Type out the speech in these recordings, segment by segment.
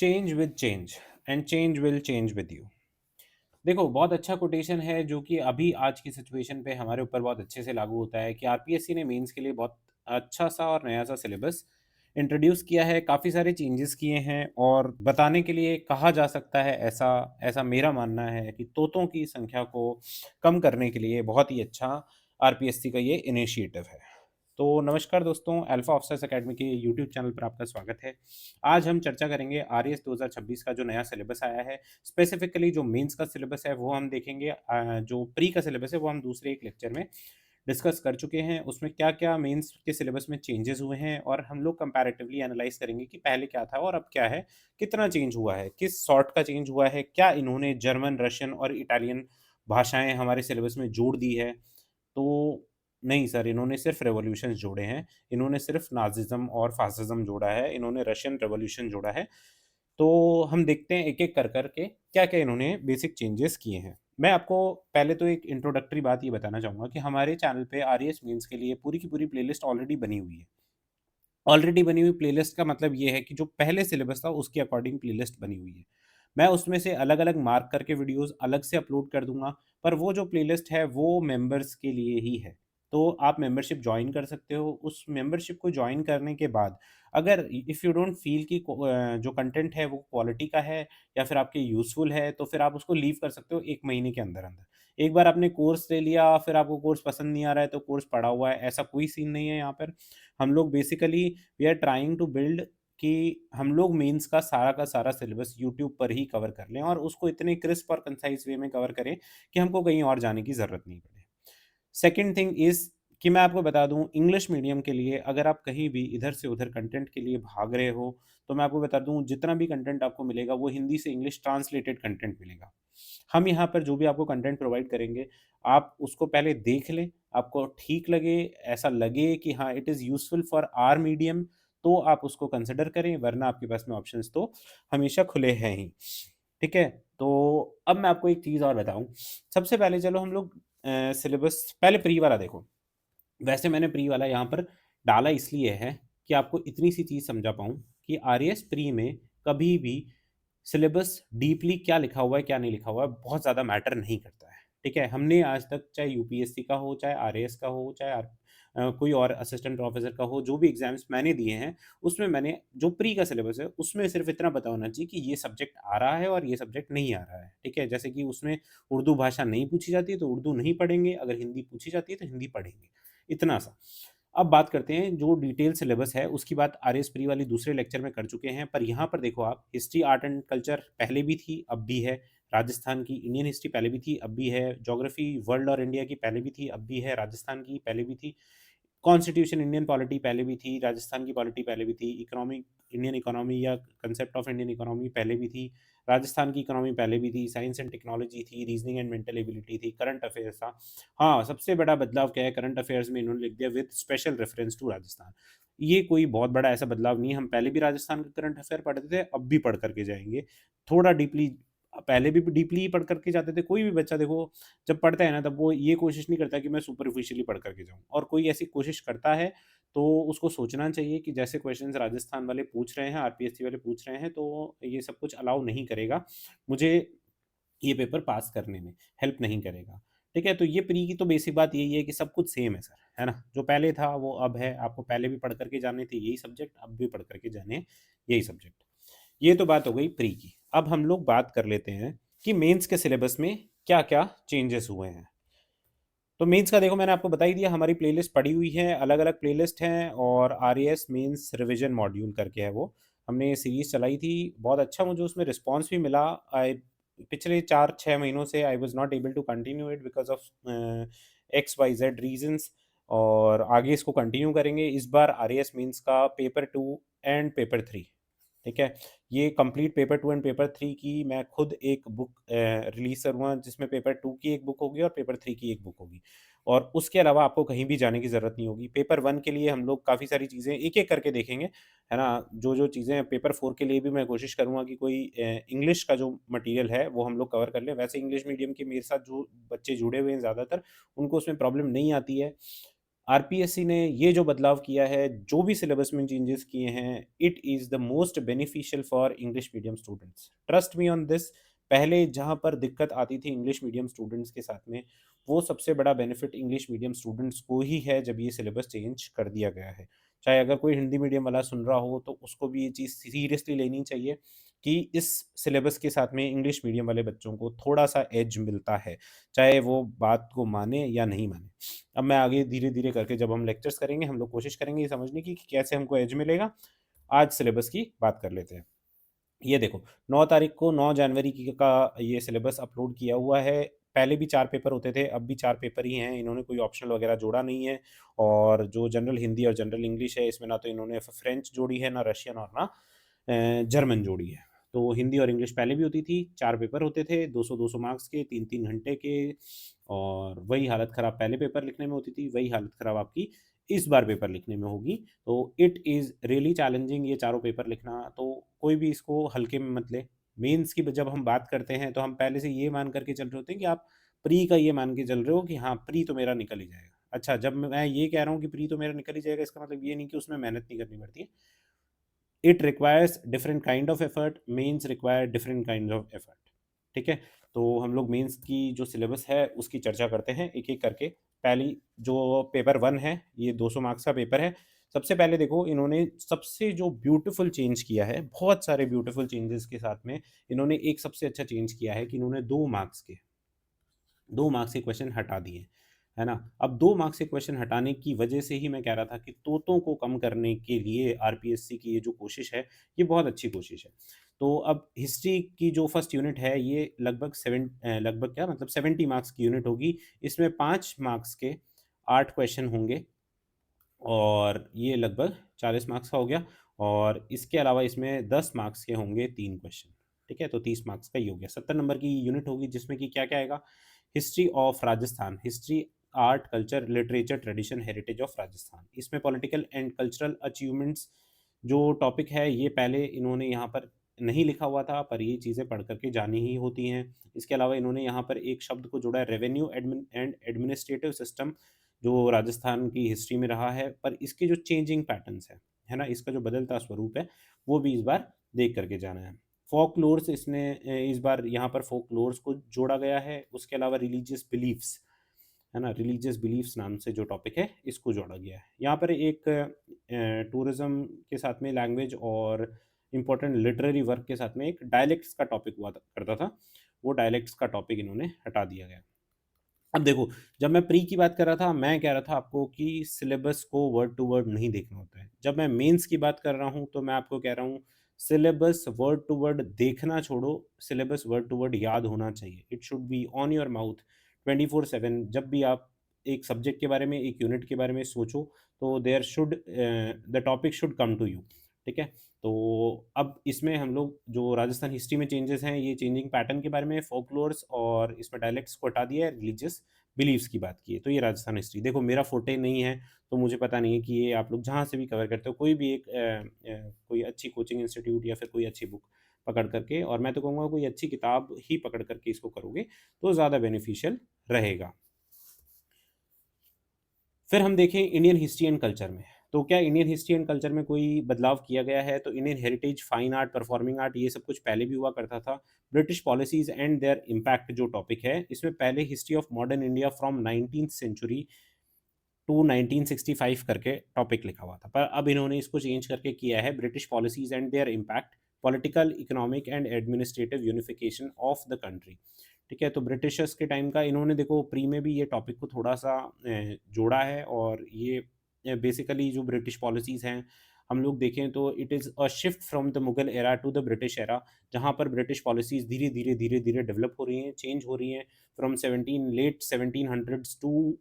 Change with change and change will change with you. देखो, बहुत अच्छा कोटेशन है जो कि अभी आज की सिचुएशन पे हमारे ऊपर बहुत अच्छे से लागू होता है कि आरपीएससी ने मेंस के लिए बहुत अच्छा सा और नया सा सिलेबस इंट्रोड्यूस किया है, काफ़ी सारे चेंजेस किए हैं और बताने के लिए कहा जा सकता है, ऐसा ऐसा मेरा मानना है कि तोतों की संख्या को कम करने के लिए बहुत ही अच्छा आरपीएससी का ये इनिशिएटिव है। तो नमस्कार दोस्तों, अल्फा ऑफिसर्स अकेडमी के यूट्यूब चैनल पर आपका स्वागत है। आज हम चर्चा करेंगे आरएएस 2026 का जो नया सिलेबस आया है। स्पेसिफिकली जो मेंस का सिलेबस है वो हम देखेंगे, जो प्री का सिलेबस है वो हम दूसरे एक लेक्चर में डिस्कस कर चुके हैं। उसमें क्या-क्या मेंस के सिलेबस में चेंजेस हुए हैं और हम लोग कंपैरेटिवली एनालाइज़ करेंगे कि पहले क्या था और अब क्या है, कितना चेंज हुआ है, किस सॉर्ट का चेंज हुआ है, क्या इन्होंने जर्मन, रशियन और इटालियन भाषाएँ हमारे सिलेबस में जोड़ दी है। तो नहीं सर, इन्होंने सिर्फ़ रिवॉल्यूशंस जोड़े हैं, इन्होंने सिर्फ़ नाज़िज़्म और फ़ासिज़्म जोड़ा है, इन्होंने रशियन रिवॉल्यूशन जोड़ा है। तो हम देखते हैं एक-एक कर के क्या-क्या इन्होंने बेसिक चेंजेस किए हैं। मैं आपको पहले तो एक इंट्रोडक्टरी बात ये बताना चाहूँगा कि हमारे चैनल पे आरएएस मेंस के लिए पूरी की पूरी प्लेलिस्ट ऑलरेडी बनी हुई है। ऑलरेडी बनी हुई प्लेलिस्ट का मतलब ये है कि जो पहले सिलेबस था उसके अकॉर्डिंग प्लेलिस्ट बनी हुई है। मैं उसमें से अलग-अलग मार्क करके वीडियोज़ अलग से अपलोड कर दूँगा, पर वो जो प्लेलिस्ट है वो मेंबर्स के लिए ही है। तो आप मेंबरशिप जॉइन कर सकते हो। उस मेंबरशिप को जॉइन करने के बाद अगर इफ यू डोंट फील कि जो कंटेंट है वो क्वालिटी का है या फिर आपके यूज़फुल है, तो फिर आप उसको लीव कर सकते हो 1 महीने के अंदर-अंदर। एक बार आपने कोर्स ले लिया, फिर आपको कोर्स पसंद नहीं आ रहा है तो कोर्स पड़ा हुआ है, ऐसा कोई सीन नहीं है यहाँ पर। हम लोग basically we are trying to build कि हम लोग मेंस का सारा सिलेबस यूट्यूब पर ही कवर कर लें और उसको इतने क्रिस्प और कंसाइज़ वे में कवर करें कि हमको कहीं और जाने की ज़रूरत नहीं पड़े। सेकंड थिंग इज़ कि मैं आपको बता दूँ, इंग्लिश मीडियम के लिए अगर आप कहीं भी इधर से उधर कंटेंट के लिए भाग रहे हो, तो मैं आपको बता दूँ जितना भी कंटेंट आपको मिलेगा वो हिंदी से इंग्लिश ट्रांसलेटेड कंटेंट मिलेगा। हम यहाँ पर जो भी आपको कंटेंट प्रोवाइड करेंगे, आप उसको पहले देख लें, आपको ठीक लगे, ऐसा लगे कि हाँ, it is useful for our medium, तो आप उसको कंसिडर करें, वरना आपके पास में ऑप्शंस तो हमेशा खुले हैं ही। ठीक है? तो अब मैं आपको एक चीज़ और बताऊँ। सबसे पहले चलो हम लोग सिलेबस पहले प्री वाला देखो। वैसे मैंने प्री वाला यहाँ पर डाला इसलिए है कि आपको इतनी सी चीज़ समझा पाऊँ कि आरएएस प्री में कभी भी सिलेबस डीपली क्या लिखा हुआ है, क्या नहीं लिखा हुआ है, बहुत ज़्यादा मैटर नहीं करता है। ठीक है? हमने आज तक चाहे यूपीएससी का हो, चाहे आरएएस का हो, चाहे कोई और असिस्टेंट प्रोफेसर का हो, जो भी एग्ज़ाम्स मैंने दिए हैं, उसमें मैंने जो प्री का सिलेबस है, उसमें सिर्फ़ इतना पता होना चाहिए कि ये सब्जेक्ट आ रहा है और ये सब्जेक्ट नहीं आ रहा है। ठीक है? जैसे कि उसमें उर्दू भाषा नहीं पूछी जाती है, तो उर्दू नहीं पढ़ेंगे, अगर हिंदी पूछी जाती है, तो हिंदी पढ़ेंगे। इतना सा। अब बात करते हैं जो डिटेल सिलेबस है, उसकी बात आरएस प्री वाली दूसरे लेक्चर में कर चुके हैं, पर यहाँ पर देखो आप हिस्ट्री, आर्ट एंड कल्चर पहले भी थी, अब भी है। राजस्थान की इंडियन हिस्ट्री पहले भी थी, अब भी है। ज्योग्राफी वर्ल्ड और इंडिया की पहले भी थी, अब भी है। राजस्थान की पहले भी थी। कॉन्स्टिट्यूशन इंडियन पॉलिटी पहले भी थी, राजस्थान की पॉलिटी पहले भी थी, इकोनॉमी इंडियन इकोनॉमी या कांसेप्ट ऑफ इंडियन इकोनॉमी पहले भी थी, राजस्थान की इकोनॉमी पहले भी थी, साइंस एंड टेक्नोलॉजी थी, रीजनिंग एंड मेंटल एबिलिटी थी, करंट अफेयर्स था। हाँ, सबसे बड़ा बदलाव क्या है, करंट अफेयर्स में इन्होंने लिख दिया with special reference to Rajasthan. ये कोई बहुत बड़ा ऐसा बदलाव नहीं है, हम पहले भी राजस्थान का करंट अफेयर पढ़ते थे, अब भी पढ़ करके जाएँगे। थोड़ा डीपली पहले भी डीपली ही पढ़ करके जाते थे, कोई भी बच्चा देखो जब पढ़ता है ना, तब वो ये कोशिश नहीं करता कि मैं सुपरफिशियली पढ़ करके जाऊँ, और कोई ऐसी कोशिश करता है तो उसको सोचना चाहिए कि जैसे क्वेश्चंस राजस्थान वाले पूछ रहे हैं, आरपीएससी वाले पूछ रहे हैं, तो ये सब कुछ अलाउ नहीं करेगा मुझे ये पेपर पास करने में, हेल्प नहीं करेगा। ठीक है? तो ये प्री की तो बेसिक बात यही है कि सब कुछ सेम है सर, है ना? जो पहले था वो अब है, आपको पहले भी पढ़ कर के जाने थे यही सब्जेक्ट, अब भी पढ़ कर के जाने हैं यही सब्जेक्ट। ये तो बात हो गई प्री की। अब हम लोग बात कर लेते हैं कि मेंस के सिलेबस में क्या-क्या चेंजेस हुए हैं। तो मेंस का देखो मैंने आपको बता ही दिया, हमारी प्लेलिस्ट पड़ी हुई है, अलग-अलग प्लेलिस्ट हैं और आरएएस मेंस रिवीजन मॉड्यूल करके है वो। हमने ये सीरीज़ चलाई थी, बहुत अच्छा मुझे उसमें रिस्पॉन्स भी मिला। आई पिछले 4-6 महीनों से I was not able to continue it because of X, Y, Z reasons, और आगे इसको कंटिन्यू करेंगे। इस बार आरएएस मेंस का पेपर 2 एंड पेपर 3, ठीक है? ये कंप्लीट पेपर 2 एंड पेपर 3 की मैं खुद एक बुक रिलीज़ करूँगा, जिसमें पेपर 2 की एक बुक होगी और पेपर 3 की एक बुक होगी। और उसके अलावा आपको कहीं भी जाने की ज़रूरत नहीं होगी। पेपर 1 के लिए हम लोग काफ़ी सारी चीज़ें एक-एक करके देखेंगे, है ना? जो-जो चीज़ें पेपर 4 के लिए भी मैं कोशिश करूँगा कि कोई इंग्लिश का जो मटीरियल है वो हम लोग कवर कर लें। वैसे इंग्लिश मीडियम के मेरे साथ जो बच्चे जुड़े हुए हैं ज़्यादातर, उनको उसमें प्रॉब्लम नहीं आती है। आरपीएससी ने ये जो बदलाव किया है, जो भी सिलेबस में चेंजेस किए हैं, it is the most beneficial for English medium students. Trust me on this. पहले जहाँ पर दिक्कत आती थी इंग्लिश मीडियम स्टूडेंट्स के साथ में, वो सबसे बड़ा बेनिफिट इंग्लिश मीडियम स्टूडेंट्स को ही है जब ये सिलेबस चेंज कर दिया गया है। चाहे अगर कोई हिंदी मीडियम वाला सुन रहा हो, तो उसको भी ये चीज़ सीरियसली लेनी चाहिए कि इस सिलेबस के साथ में इंग्लिश मीडियम वाले बच्चों को थोड़ा-सा एज मिलता है, चाहे वो बात को माने या नहीं माने। अब मैं आगे धीरे-धीरे करके जब हम लेक्चर्स करेंगे, हम लोग कोशिश करेंगे ये समझने की कि कैसे हमको एज मिलेगा। आज सिलेबस की बात कर लेते हैं। ये देखो, 9 तारीख को 9 जनवरी की का ये सिलेबस अपलोड किया हुआ है। पहले भी 4 पेपर होते थे, अब भी 4 पेपर ही हैं। इन्होंने कोई ऑप्शनल वगैरह जोड़ा नहीं है, और जो जनरल हिंदी और जनरल इंग्लिश है, इसमें ना तो इन्होंने फ्रेंच जोड़ी है, ना रशियन और ना जर्मन जोड़ी है। तो हिंदी और इंग्लिश पहले भी होती थी, 4 पेपर होते थे, 200-200 मार्क्स के, 3-3 घंटे के, और वही हालत ख़राब पहले पेपर लिखने में होती थी, वही हालत ख़राब आपकी इस बार पेपर लिखने में होगी। तो इट इज़ रियली चैलेंजिंग ये चारों पेपर लिखना, तो कोई भी इसको हल्के में मत ले। मेंस की जब हम बात करते हैं, तो हम पहले से ये मान करके चल रहे होते हैं कि आप प्री का ये मान के चल रहे हो कि हाँ, प्री तो मेरा निकल ही जाएगा। अच्छा, जब मैं ये कह रहा हूँ कि प्री तो मेरा निकल ही जाएगा, इसका मतलब ये नहीं कि उसमें मेहनत नहीं करनी पड़ती है। It requires different kind of effort, mains require different kind of effort. ठीक है? तो हम लोग मेंस की जो सिलेबस है उसकी चर्चा करते हैं एक-एक करके। पहली जो पेपर 1 है, ये 200 मार्क्स का पेपर है। सबसे पहले देखो, इन्होंने सबसे जो ब्यूटीफुल चेंज किया है, बहुत सारे ब्यूटीफुल चेंजेस के साथ में इन्होंने एक सबसे अच्छा चेंज किया है कि इन्होंने 2 मार्क्स के क्वेश्चन हटा दिए, है ना? अब 2 मार्क्स के क्वेश्चन हटाने की वजह से ही मैं कह रहा था कि तोतों को कम करने के लिए आरपीएससी की ये जो कोशिश है, ये बहुत अच्छी कोशिश है। तो अब हिस्ट्री की जो फर्स्ट यूनिट है, ये लगभग क्या मतलब 70 मार्क्स की यूनिट होगी। इसमें 5 मार्क्स के 8 क्वेश्चन होंगे, और ये लगभग 40 मार्क्स का हो गया, और इसके अलावा इसमें 10 मार्क्स के होंगे 3 क्वेश्चन। ठीक है? तो 30 मार्क्स का ये हो गया। 70 नंबर की यूनिट होगी, जिसमें कि क्या-क्या आएगा? History of Rajasthan, history, art, culture, literature, tradition, heritage of Rajasthan. इसमें पॉलिटिकल एंड कल्चरल अचीवमेंट्स जो टॉपिक है, ये पहले इन्होंने यहाँ पर नहीं लिखा हुआ था, पर ये चीज़ें पढ़ कर के जानी ही होती हैं। इसके अलावा इन्होंने यहाँ पर एक शब्द को जोड़ा है, रेवेन्यू एडमिनिस्ट्रेटिव सिस्टम, जो राजस्थान की हिस्ट्री में रहा है, पर इसके जो चेंजिंग पैटर्न्स हैं, है ना? इसका जो बदलता स्वरूप है, वो भी इस बार देख कर के जाना है। फ़ोकलोर्स इसने इस बार यहाँ पर फ़ोकलोर्स को जोड़ा गया है, उसके अलावा रिलीजियस बिलीफ्स, है ना? रिलीजियस बिलीफ्स नाम से जो टॉपिक है, इसको जोड़ा गया है। यहाँ पर एक टूरिज़्म के साथ में लैंग्वेज और इम्पोर्टेंट लिटरेरी वर्क के साथ में एक डायलेक्ट्स का टॉपिक हुआ करता था, वो डायलेक्ट्स का टॉपिक इन्होंने हटा दिया गया। अब देखो, जब मैं प्री की बात कर रहा था, मैं कह रहा था आपको कि सिलेबस को वर्ड टू वर्ड नहीं देखना होता है। जब मैं मेंस की बात कर रहा हूँ, तो मैं आपको कह रहा हूँ, सिलेबस वर्ड टू वर्ड देखना छोड़ो, सिलेबस वर्ड टू वर्ड याद होना चाहिए। It should be on your mouth 24/7। जब भी आप एक सब्जेक्ट के बारे में, एक यूनिट के बारे में सोचो, तो there should the topic should come to you. ठीक है? तो अब इसमें हम लोग जो राजस्थान हिस्ट्री में चेंजेस हैं, ये चेंजिंग पैटर्न के बारे में, फ़ोकलोर्स और इसमें डायलेक्ट्स को हटा दिया है, रिलीजियस बिलीफ्स की बात की है। तो ये राजस्थान हिस्ट्री देखो, मेरा फ़ोर्टे नहीं है, तो मुझे पता नहीं है कि ये आप लोग जहाँ से भी कवर करते हो, कोई भी एक कोई अच्छी कोचिंग इंस्टीट्यूट या फिर कोई अच्छी बुक पकड़ करके, और मैं तो कहूँगा कोई अच्छी किताब ही पकड़ करके इसको करोगे, तो ज़्यादा बेनिफिशियल रहेगा। फिर हम देखें इंडियन हिस्ट्री एंड कल्चर में, तो क्या इंडियन हिस्ट्री एंड कल्चर में कोई बदलाव किया गया है? तो Indian heritage, fine art, performing art, ये सब कुछ पहले भी हुआ करता था। British policies and their impact जो टॉपिक है, इसमें पहले history of modern India from 19th century to 1965 करके टॉपिक लिखा हुआ था। पर अब इन्होंने इसको चेंज करके किया है, British policies and their impact, political, economic and administrative unification of the country. ठीक है? तो ब्रिटिशर्स के टाइम का इन्होंने देखो प्री में भी ये टॉपिक को थोड़ा-सा जोड़ा है, और ये बेसिकली जो ब्रिटिश पॉलिसीज़ हैं, हम लोग देखें तो it is a shift from the Mughal era to the British era, जहाँ पर ब्रिटिश पॉलिसीज़ धीरे-धीरे, धीरे-धीरे डेवलप हो रही हैं, चेंज हो रही हैं, फ्रॉम 17 लेट 1700s टू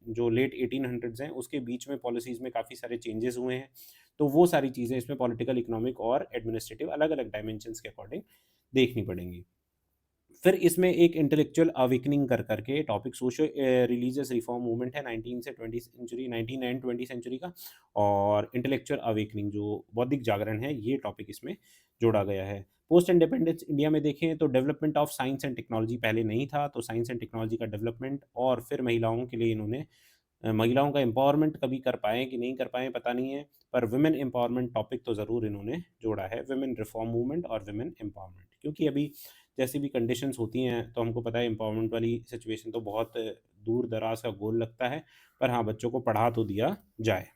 जो लेट 1800s हैं, उसके बीच में पॉलिसीज़ में काफ़ी सारे चेंजेस हुए हैं। तो वो सारी चीज़ें इसमें पॉलिटिकल, इकोनॉमिक और एडमिनिस्ट्रेटिव अलग-अलग डायमेंशंस के अकॉर्डिंग देखनी पड़ेंगी। फिर इसमें एक इंटेलेक्चुअल अवेकनिंग कर करके topic, socio religious reform movement है 19 से 20 सेंचुरी, 19 एंड 20 सेंचुरी का, और इंटेलेक्चुअल अवेकनिंग जो बौद्धिक जागरण है, ये टॉपिक इसमें जोड़ा गया है। पोस्ट इंडिपेंडेंस इंडिया में देखें तो development of science and technology पहले नहीं था, तो साइंस एंड टेक्नोलॉजी का डेवलपमेंट, और फिर महिलाओं के लिए इन्होंने महिलाओं का एम्पावरमेंट कभी कर पाएँ कि नहीं कर पाएँ पता नहीं है, पर वुमेन एम्पावरमेंट टॉपिक तो ज़रूर इन्होंने जोड़ा है, वुमेन रिफॉर्म मूवमेंट और वुमेन एम्पावरमेंट। क्योंकि अभी जैसी भी कंडीशंस होती हैं, तो हमको पता है एम्पावरमेंट वाली सिचुएशन तो बहुत दूर-दराज़ का गोल लगता है, पर हाँ, बच्चों को पढ़ा तो दिया जाए।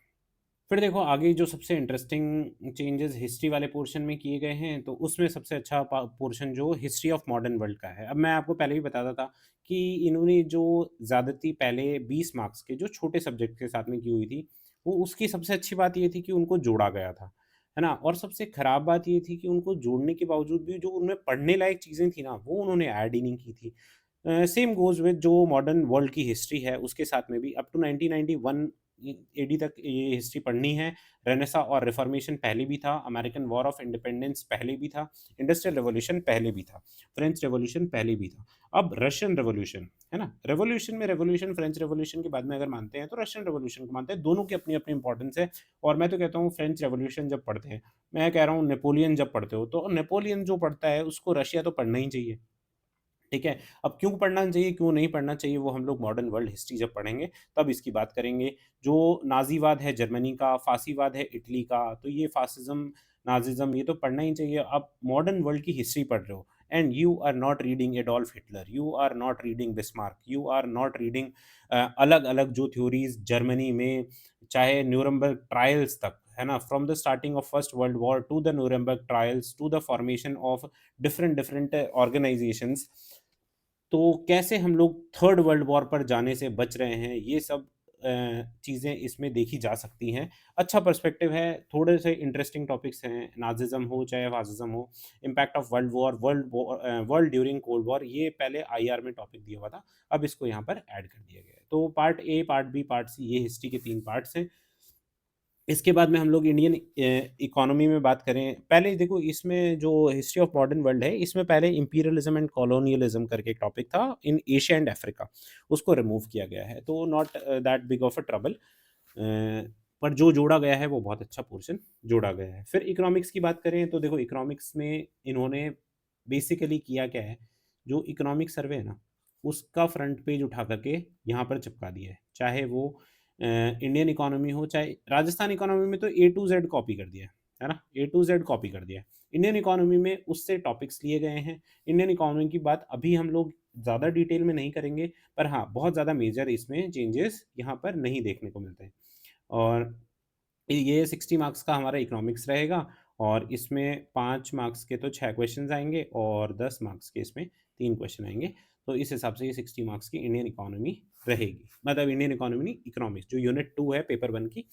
फिर देखो आगे जो सबसे इंटरेस्टिंग चेंजेस हिस्ट्री वाले पोर्शन में किए गए हैं, तो उसमें सबसे अच्छा पोर्शन जो हिस्ट्री ऑफ मॉडर्न वर्ल्ड का है। अब मैं आपको पहले ही बताता था कि इन्होंने जो ज़्यादती पहले 20 मार्क्स के जो छोटे सब्जेक्ट के साथ में की हुई थी, वो उसकी सबसे अच्छी बात ये थी कि उनको जोड़ा गया था, है ना? और सबसे खराब बात ये थी कि उनको जोड़ने के बावजूद भी जो उनमें पढ़ने लायक चीज़ें थी ना, वो उन्होंने ऐड ही नहीं की थी। सेम गोज़ विद जो मॉडर्न वर्ल्ड की हिस्ट्री है, उसके साथ में भी अप टू 1991 एडी तक ये हिस्ट्री पढ़नी है। रेनेसाँ और रिफॉर्मेशन पहले भी था, अमेरिकन वॉर ऑफ इंडिपेंडेंस पहले भी था, इंडस्ट्रियल रिवॉल्यूशन पहले भी था, फ्रेंच रिवॉल्यूशन पहले भी था। अब रशियन रिवॉल्यूशन, है ना? रिवॉल्यूशन में रिवॉल्यूशन फ्रेंच रिवॉल्यूशन के बाद में अगर मानते हैं, तो रशियन रिवॉल्यूशन को मानते हैं। दोनों की अपनी-अपनी इम्पोर्टेंस है और मैं तो कहता हूँ फ्रेंच रिवॉल्यूशन जब पढ़ते हैं, मैं कह रहा हूँ नेपोलियन जब पढ़ते हो, तो नेपोलियन जो पढ़ता है, उसको रशिया तो पढ़ना ही चाहिए। ठीक है? अब क्यों पढ़ना चाहिए, क्यों नहीं पढ़ना चाहिए, वो हम लोग मॉडर्न वर्ल्ड हिस्ट्री जब पढ़ेंगे, तब इसकी बात करेंगे। जो नाज़ीवाद है जर्मनी का, फ़ासीवाद है इटली का, तो ये फ़ासिज़्म, नाज़िज़्म ये तो पढ़ना ही चाहिए। आप मॉडर्न वर्ल्ड की हिस्ट्री पढ़ रहे हो and you are not reading Adolf Hitler, you are not reading Bismarck, you are not reading अलग-अलग जो थ्योरीज़ जर्मनी में, चाहे न्यूरम्बर्ग ट्रायल्स तक, है ना? From the starting of first world war to the Nuremberg trials to the formation of different organisations, तो कैसे हम लोग थर्ड वर्ल्ड वॉर पर जाने से बच रहे हैं, ये सब चीज़ें इसमें देखी जा सकती हैं। अच्छा पर्सपेक्टिव है, थोड़े से इंटरेस्टिंग टॉपिक्स हैं, नाज़िज़्म हो चाहे फ़ासिज़्म हो, impact of world war, world during cold war, ये पहले आईआर में टॉपिक दिया हुआ था, अब इसको यहाँ पर ऐड कर दिया गया है। तो part A, part B, part C ये हिस्ट्री के 3 पार्ट्स हैं। इसके बाद में हम लोग इंडियन इकोनॉमी में बात करें, पहले देखो इसमें जो हिस्ट्री ऑफ मॉडर्न वर्ल्ड है, इसमें पहले इंपीरियलिज़्म एंड कॉलोनियलिज़्म करके एक टॉपिक था इन एशिया एंड अफ्रीका, उसको रिमूव किया गया है, तो not that big of a trouble. पर जो जोड़ा गया है वो बहुत अच्छा पोर्शन जोड़ा गया है। फिर इकोनॉमिक्स की बात करें तो देखो इकोनॉमिक्स में इन्होंने बेसिकली किया क्या है, जो इकोनॉमिक सर्वे है ना, उसका फ्रंट पेज उठा कर के यहाँ पर चिपका दिया है। चाहे वो इंडियन इकोनॉमी हो, चाहे राजस्थान इकोनॉमी में तो ए टू ज़ेड कॉपी कर दिया है ना? ए टू ज़ेड कॉपी कर दिया है। इंडियन इकोनॉमी में उससे टॉपिक्स लिए गए हैं। इंडियन इकोनॉमी की बात अभी हम लोग ज़्यादा डिटेल में नहीं करेंगे, पर हाँ, बहुत ज़्यादा मेजर इसमें चेंजेस यहाँ पर नहीं देखने को मिलते हैं। और ये 60 मार्क्स का हमारा इकोनॉमिक्स रहेगा और इसमें 5 मार्क्स के तो 6 क्वेश्चंस आएँगे और 10 मार्क्स के इसमें 3 क्वेश्चन आएँगे। तो इस हिसाब से ये 60 मार्क्स की इंडियन इकोनॉमी रहेगी। मतलब इंडियन इकोनॉमी नहीं, इकोनॉमिक्स जो यूनिट 2 है पेपर 1 की,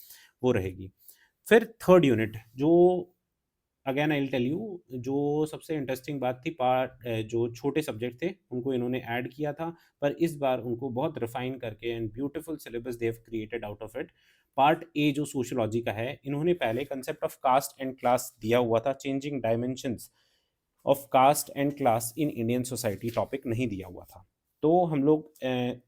वो रहेगी। फिर थर्ड यूनिट जो again I will tell you, जो सबसे इंटरेस्टिंग बात थी जो छोटे सब्जेक्ट थे उनको इन्होंने ऐड किया था, पर इस बार उनको बहुत रिफाइन करके and beautiful syllabus they have created out of it. Part A जो सोशियोलॉजी का है, इन्होंने पहले concept of caste and class दिया हुआ था, changing dimensions of caste and class in Indian society topic नहीं दिया हुआ था। तो हम लोग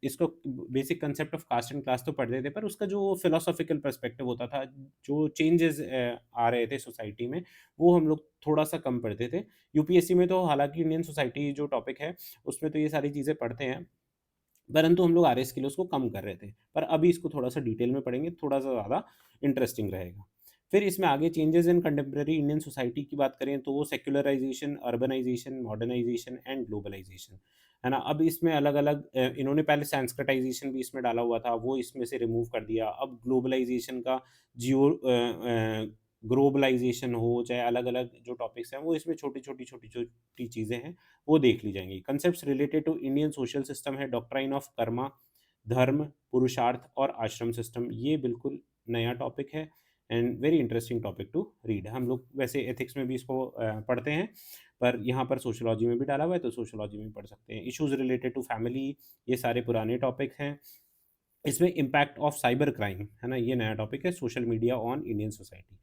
इसको basic concept of caste and class तो पढ़ते थे, पर उसका जो फिलोसॉफिकल पर्सपेक्टिव होता था, जो चेंजेस आ रहे थे सोसाइटी में, वो हम लोग थोड़ा-सा कम पढ़ते थे। यूपीएससी में तो हालाँकि इंडियन सोसाइटी जो टॉपिक है, उसमें तो ये सारी चीज़ें पढ़ते हैं, परंतु हम लोग आरएस के लिए उसको कम कर रहे थे। पर अभी इसको थोड़ा-सा डिटेल में पढ़ेंगे, थोड़ा-सा ज़्यादा इंटरेस्टिंग रहेगा। फिर इसमें आगे changes in contemporary Indian society की बात करें तो वो सेक्युलराइज़ेशन, अर्बनाइज़ेशन, मॉडर्नाइज़ेशन एंड ग्लोबलाइज़ेशन, है ना? अब इसमें अलग-अलग इन्होंने पहले संस्कृताइज़ेशन भी इसमें डाला हुआ था, वो इसमें से रिमूव कर दिया। अब ग्लोबलाइज़ेशन का ग्लोबलाइज़ेशन हो, चाहे अलग-अलग जो टॉपिक्स हैं, वो इसमें छोटी-छोटी चीज़ें हैं, वो देख ली जाएँगी। Concepts related to Indian social system है, डॉक्ट्राइन ऑफ कर्मा, धर्म, पुरुषार्थ और आश्रम सिस्टम, ये बिल्कुल नया टॉपिक है and very interesting topic to read. हम लोग वैसे एथिक्स में भी इसको पढ़ते हैं, पर यहाँ पर सोशियोलॉजी में भी डाला हुआ है, तो सोशियोलॉजी में भी पढ़ सकते हैं। इश्यूज़ रिलेटेड टू फैमिली, ये सारे पुराने टॉपिक हैं। इसमें इम्पैक्ट ऑफ साइबर क्राइम, है ना? ये नया टॉपिक है, social media on Indian society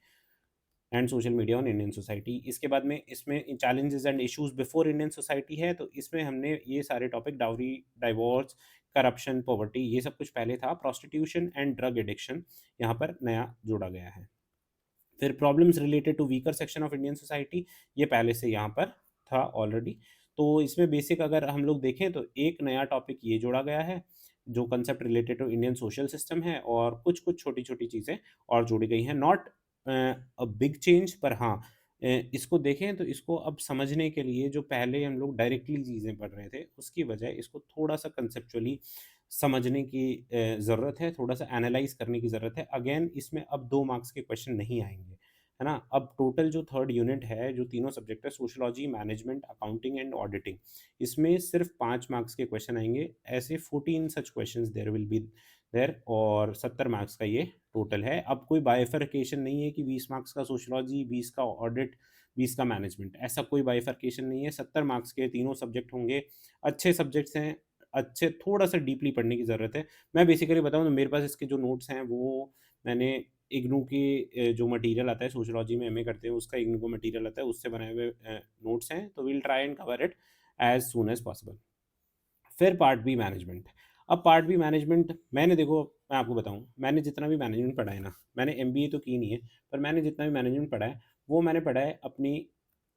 and social media on Indian society. इसके बाद में इसमें challenges and issues before Indian society है, तो इसमें हमने ये सारे topic dowry, divorce, corruption, poverty, ये सब कुछ पहले था। प्रोस्टिट्यूशन एंड ड्रग एडिक्शन यहाँ पर नया जोड़ा गया है। फिर problems related to weaker section of Indian society, ये पहले से यहाँ पर था ऑलरेडी। तो इसमें बेसिक अगर हम लोग देखें तो एक नया टॉपिक ये जोड़ा गया है, जो concept related to Indian social system है, और कुछ-कुछ छोटी-छोटी चीज़ें और जोड़ी गई हैं। नॉट अ बिग चेंज, पर हाँ, इसको देखें तो इसको अब समझने के लिए जो पहले हम लोग डायरेक्टली चीज़ें पढ़ रहे थे, उसकी बजाय इसको थोड़ा-सा कंसेप्चुअली समझने की ज़रूरत है, थोड़ा-सा एनालाइज़ करने की ज़रूरत है। अगेन इसमें अब 2 मार्क्स के क्वेश्चन नहीं आएँगे, है ना? अब टोटल जो 3rd यूनिट है, जो तीनों सब्जेक्ट है, sociology, management, accounting and auditing, इसमें सिर्फ 5 मार्क्स के क्वेश्चन आएँगे। ऐसे 14 such questions there will be there, और 70 मार्क्स का ये टोटल है। अब कोई बाइफरकेशन नहीं है कि 20 मार्क्स का सोशियोलॉजी, 20 का ऑडिट, 20 का मैनेजमेंट, ऐसा कोई बाइफरकेशन नहीं है। 70 मार्क्स के तीनों सब्जेक्ट होंगे। अच्छे सब्जेक्ट्स हैं, अच्छे, थोड़ा-सा डीपली पढ़ने की ज़रूरत है। मैं बेसिकली बताऊँ तो मेरे पास इसके जो नोट्स हैं, वो मैंने इग्नू के जो मटीरियल आता है सोशियोलॉजी में एमए करते हैं, उसका इग्नू का मटीरियल आता है, उससे बनाए हुए नोट्स हैं। तो we will try and cover it as soon as possible. फिर पार्ट बी मैनेजमेंट। अब पार्ट बी मैनेजमेंट, मैंने देखो, मैं आपको बताऊँ, मैंने जितना भी मैनेजमेंट पढ़ा है ना, मैंने एमबीए तो की नहीं है, पर मैंने जितना भी मैनेजमेंट पढ़ा है, वो मैंने पढ़ा है अपनी,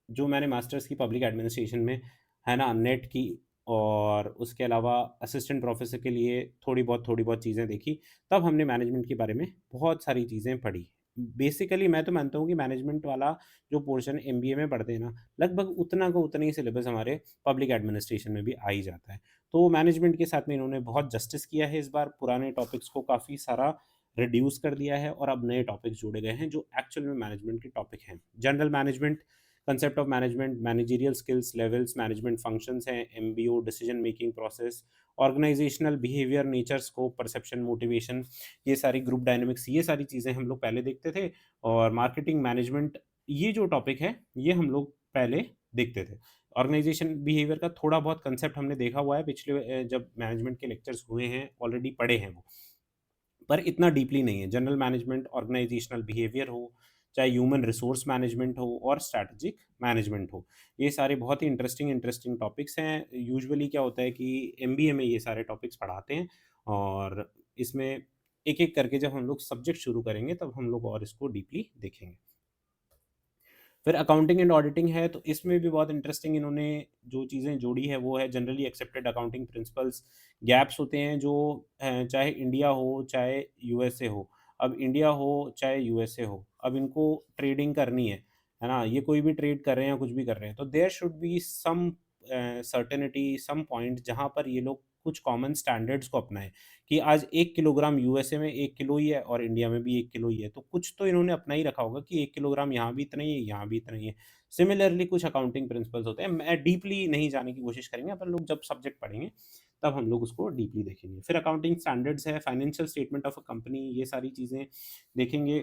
जो मैंने मास्टर्स की पब्लिक एडमिनिस्ट्रेशन में, है ना, नेट की, और उसके अलावा असिस्टेंट प्रोफ़ेसर के लिए थोड़ी बहुत चीज़ें देखी, तब हमने मैनेजमेंट के बारे में बहुत सारी चीज़ें पढ़ी। बेसिकली मैं तो मानता हूँ कि मैनेजमेंट वाला जो पोर्शन एमबीए में पढ़ते हैं ना, लगभग उतना का उतना ही सिलेबस हमारे पब्लिक एडमिनिस्ट्रेशन में भी आ ही जाता है। तो मैनेजमेंट के साथ में इन्होंने बहुत जस्टिस किया है इस बार, पुराने टॉपिक्स को काफ़ी सारा रिड्यूस कर दिया है, और अब नए टॉपिक्स जोड़े गए हैं जो एक्चुअल में मैनेजमेंट के टॉपिक हैं। General management, concept of management, managerial skills, levels, management functions हैं, MBO, decision making process, organisational behaviour, nature, scope, perception, motivation, ये सारी ग्रुप डायनामिक्स, ये सारी चीज़ें हम लोग पहले देखते थे। और मार्केटिंग मैनेजमेंट, ये जो टॉपिक है, ये हम लोग पहले देखते थे। ऑर्गेनाइजेशन बिहेवियर का थोड़ा बहुत कंसेप्ट हमने देखा हुआ है पिछले जब मैनेजमेंट के लेक्चर्स हुए हैं, ऑलरेडी पढ़े हैं वो, पर इतना डीपली नहीं है। जनरल मैनेजमेंट, ऑर्गेनाइजेशनल बिहेवियर हो, चाहे ह्यूमन रिसोर्स मैनेजमेंट हो, और स्ट्रैटेजिक मैनेजमेंट हो, ये सारे बहुत ही इंटरेस्टिंग इंटरेस्टिंग टॉपिक्स हैं। यूजुअली क्या होता है कि एमबीए में ये सारे टॉपिक्स पढ़ाते हैं, और इसमें एक-एक करके जब हम लोग सब्जेक्ट शुरू करेंगे, तब हम लोग और इसको डीपली देखेंगे। फिर अकाउंटिंग एंड ऑडिटिंग है, तो इसमें भी बहुत इंटरेस्टिंग इन्होंने जो चीज़ें जोड़ी है, वो है generally accepted accounting principles. Gaps होते हैं जो चाहे इंडिया हो, चाहे यूएसए हो। अब इंडिया हो, चाहे यूएसए हो, अब इनको ट्रेडिंग करनी है ना? ये कोई भी ट्रेड कर रहे हैं या कुछ भी कर रहे हैं, तो there should be some certainty, some point जहाँ पर ये लोग कुछ कॉमन स्टैंडर्ड्स को अपनाएँ, कि आज 1 किलोग्राम यूएसए में 1 किलो ही है, और इंडिया में भी 1 किलो ही है। तो कुछ तो इन्होंने अपना ही रखा होगा कि 1 किलोग्राम यहाँ भी इतना ही है, यहाँ भी इतना ही है। सिमिलरली कुछ अकाउंटिंग प्रिंसिपल्स होते हैं। मैं डीपली नहीं जाने की कोशिश करेंगे, अपन लोग जब सब्जेक्ट पढ़ेंगे, तब हम लोग उसको डीपली देखेंगे। फिर अकाउंटिंग स्टैंडर्ड्स है, financial statement of a company, ये सारी चीज़ें देखेंगे।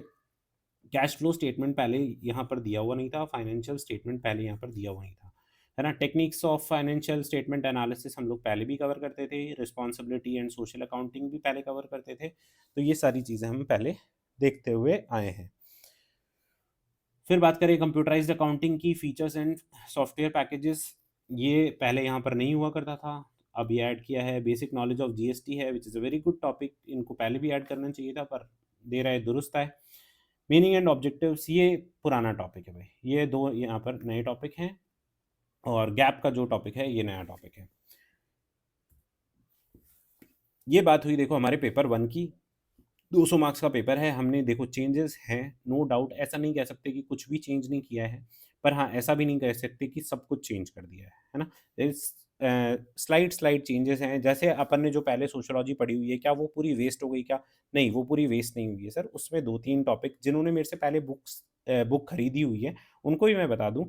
कैश फ्लो स्टेटमेंट पहले यहाँ पर दिया हुआ नहीं था, फाइनेंशियल स्टेटमेंट पहले यहाँ पर दिया हुआ नहीं था, है ना? Techniques of financial statement analysis हम लोग पहले भी कवर करते थे, रिस्पॉन्सिबिलिटी एंड सोशल अकाउंटिंग भी पहले कवर करते थे, तो ये सारी चीज़ें हम पहले देखते हुए आए हैं। फिर बात करें कंप्यूटराइज्ड अकाउंटिंग की, फीचर्स एंड सॉफ्टवेयर पैकेजेस, ये पहले यहाँ पर नहीं हुआ करता था, अब ये ऐड किया है। बेसिक नॉलेज ऑफ जीएसटी है, which is a very good topic, इनको पहले भी ऐड करना चाहिए था, पर देर आए दुरुस्त आए। मीनिंग एंड ऑब्जेक्टिव्स, ये पुराना टॉपिक है भाई, ये 2 यहाँ पर नए टॉपिक हैं, और गैप का जो टॉपिक है, ये नया टॉपिक है। ये बात हुई देखो हमारे पेपर 1 की, 200 मार्क्स का पेपर है, हमने देखो चेंजेस हैं, नो डाउट, ऐसा नहीं कह सकते कि कुछ भी चेंज नहीं किया है, पर हाँ, ऐसा भी नहीं कह सकते कि सब कुछ चेंज कर दिया है ना? इस स्लाइट चेंजेस हैं, जैसे अपन ने जो पहले सोशियोलॉजी पढ़ी हुई है, क्या वो पूरी वेस्ट हो गई क्या? नहीं, वो पूरी वेस्ट नहीं हुई है सर, उसमें 2-3 टॉपिक, जिन्होंने मेरे से पहले बुक खरीदी हुई है, उनको भी मैं बता दूँ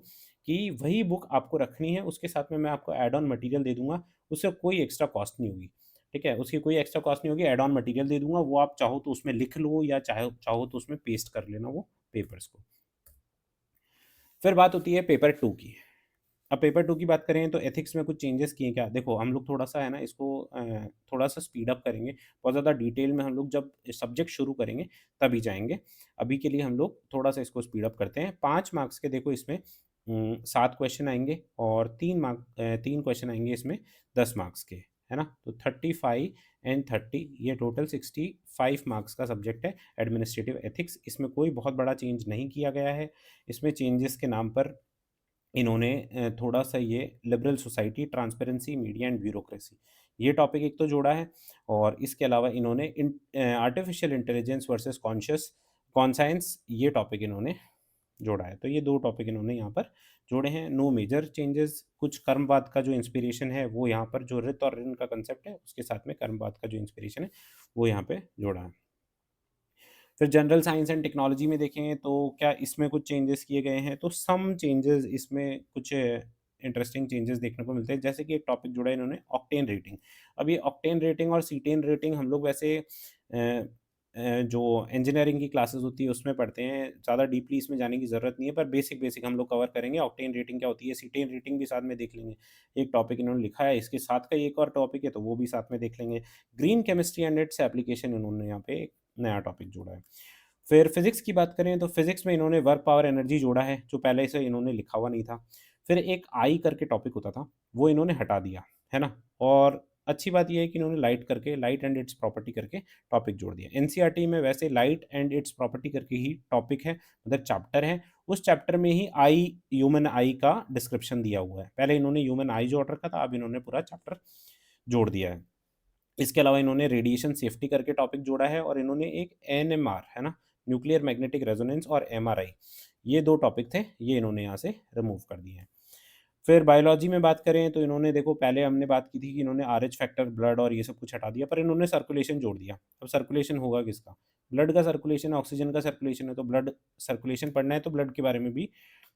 कि वही बुक आपको रखनी है, उसके साथ में मैं आपको ऐड ऑन मटीरियल दे दूँगा, उससे कोई एक्स्ट्रा कॉस्ट नहीं होगी। ठीक है? उसकी कोई एक्स्ट्रा कॉस्ट नहीं होगी, ऐड ऑन मटीरियल दे दूँगा, वो आप चाहो तो उसमें लिख लो, या चाहो तो उसमें पेस्ट कर लेना वो पेपर्स को। फिर बात होती है पेपर 2 की। अब पेपर 2 की बात करें तो एथिक्स में कुछ चेंजेस किए क्या? देखो हम लोग थोड़ा-सा है ना इसको थोड़ा-सा स्पीड अप करेंगे। बहुत ज़्यादा डिटेल में हम लोग जब सब्जेक्ट शुरू करेंगे तभी जाएँगे। अभी के लिए हम लोग थोड़ा-सा इसको स्पीड अप करते हैं। 5 मार्क्स के देखो इसमें 7 क्वेश्चन आएँगे, और 3 क्वेश्चन आएँगे इसमें 10 मार्क्स के, है ना? तो 35 एंड 30, ये टोटल 65 मार्क्स का सब्जेक्ट है एडमिनिस्ट्रेटिव एथिक्स। इसमें कोई बहुत बड़ा चेंज नहीं किया गया है। इसमें चेंजेस के नाम पर इन्होंने थोड़ा-सा ये liberal society, transparency, media and bureaucracy, ये टॉपिक एक तो जोड़ा है। और इसके अलावा इन्होंने आर्टिफिशियल इंटेलिजेंस वर्सेस कॉन्साइंस, ये टॉपिक इन्होंने जोड़ा है। तो ये 2 टॉपिक इन्होंने यहाँ पर जोड़े हैं। नो मेजर चेंजेस, कुछ कर्मवाद का जो इंस्पिरेशन है वो यहाँ पर, जो रित और ऋण का कांसेप्ट है उसके साथ में कर्मवाद का जो इंस्पिरेशन है वो यहाँ पे जोड़ा है। फिर जनरल साइंस एंड टेक्नोलॉजी में देखें तो क्या इसमें कुछ चेंजेस किए गए हैं? तो सम चेंजेस इसमें कुछ इंटरेस्टिंग चेंजेस देखने को मिलते हैं। जैसे कि एक टॉपिक जोड़ा है इन्होंने, ऑक्टेन रेटिंग। अब ये ऑक्टेन रेटिंग और सीटेन रेटिंग हम लोग वैसे जो इंजीनियरिंग की क्लासेस होती है उसमें पढ़ते हैं, ज़्यादा डीपली इसमें जाने की ज़रूरत नहीं है, पर बेसिक बेसिक हम लोग कवर करेंगे। ऑक्टेन रेटिंग क्या होती है, सीटेन रेटिंग भी साथ में देख लेंगे। एक टॉपिक इन्होंने लिखा है, इसके साथ का ही एक और टॉपिक है तो वो भी साथ में देख लेंगे। Green chemistry and its application, इन्होंने यहाँ पे एक नया टॉपिक जोड़ा है। फिर फिज़िक्स की बात करें तो फिज़िक्स में इन्होंने वर्क पावर एनर्जी जोड़ा है, जो पहले से इन्होंने लिखा हुआ नहीं था। फिर एक आई करके टॉपिक होता था, वो इन्होंने हटा दिया, है ना? और अच्छी बात ये है कि इन्होंने लाइट एंड इट्स प्रॉपर्टी करके टॉपिक जोड़ दिया। एनसीईआरटी में वैसे लाइट एंड इट्स प्रॉपर्टी करके ही टॉपिक है, मतलब चैप्टर है। उस चैप्टर में ही ह्यूमन आई का डिस्क्रिप्शन दिया हुआ है। पहले इन्होंने ह्यूमन आई जोड़ रखा था, अब इन्होंने पूरा चैप्टर जोड़ दिया है। इसके अलावा इन्होंने रेडिएशन सेफ्टी करके टॉपिक जोड़ा है और इन्होंने एक एनएमआर, है ना? न्यूक्लियर मैग्नेटिक रेजोनेंस और एमआरआई, ये 2 टॉपिक थे, ये इन्होंने यहाँ से रिमूव कर दिए हैं। फिर बायोलॉजी में बात करें तो इन्होंने, देखो पहले हमने बात की थी कि इन्होंने आरएच फैक्टर, ब्लड और ये सब कुछ हटा दिया, पर इन्होंने सर्कुलेशन जोड़ दिया। अब सर्कुलेशन होगा किसका? ब्लड का सर्कुलेशन, ऑक्सीजन का सर्कुलेशन है, तो ब्लड सर्कुलेशन पढ़ना है तो ब्लड के बारे में भी